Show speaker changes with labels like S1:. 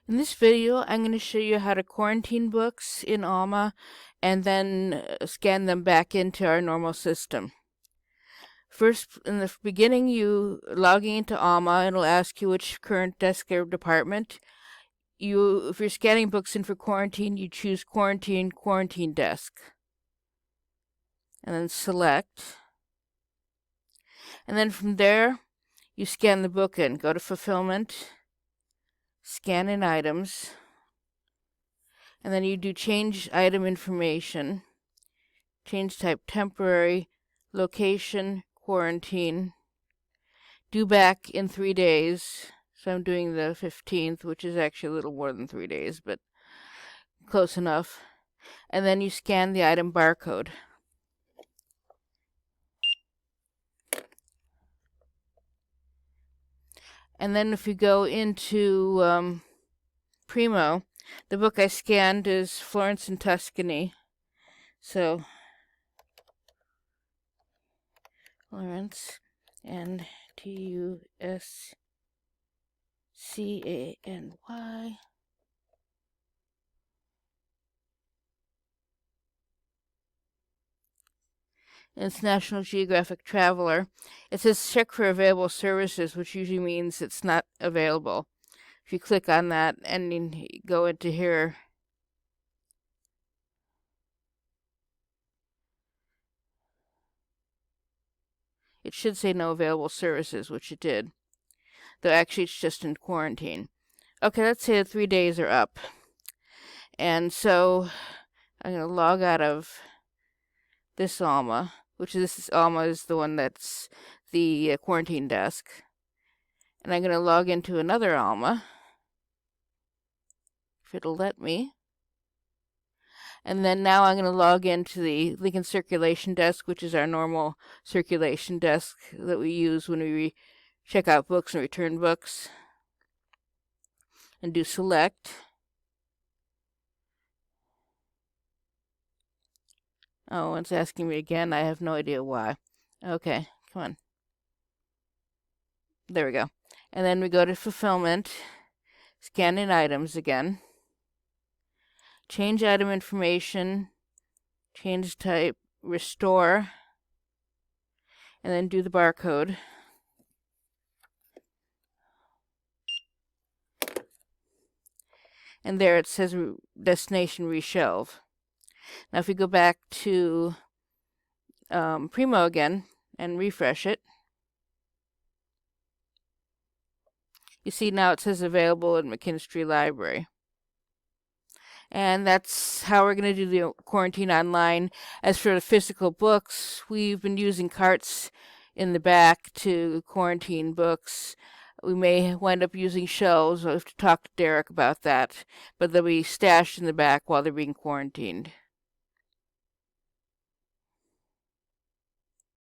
S1: In this video, I'm going to show you how to quarantine books in Alma and then scan them back into our normal system. First, in the beginning, you logging into Alma, it'll ask you which current desk or department. If you're scanning books in for quarantine, you choose quarantine desk. And then select. And then from there, you scan the book in. Go to fulfillment, scan in items, and then you do change item information, change type temporary, location, quarantine, due back in 3 days. So I'm doing the 15th, which is actually a little more than 3 days, but close enough. And then you scan the item barcode. And then if you go into Primo, the book I scanned is Florence and Tuscany. So, Florence and Tuscany. It's National Geographic Traveler. It says check for available services, which usually means it's not available. If you click on that and you go into here, it should say no available services, which it did. Though actually it's just in quarantine. Okay, let's say the 3 days are up. And so I'm going to log out of this Alma, this Alma is the one that's the quarantine desk. And I'm going to log into another Alma, if it'll let me. And then now I'm going to log into the Lincoln Circulation Desk, which is our normal circulation desk that we use when we check out books and return books. And do select. Oh, it's asking me again. I have no idea why. Okay, come on. There we go. And then we go to fulfillment, scan in items again, change item information, change type, restore, and then do the barcode. And there it says destination reshelve. Now if we go back to Primo again and refresh it, you see now it says available in McKinstry Library. And that's how we're going to do the quarantine online. As for the physical books, we've been using carts in the back to quarantine books. We may wind up using shelves. We'll have to talk to Derek about that. But they'll be stashed in the back while they're being quarantined.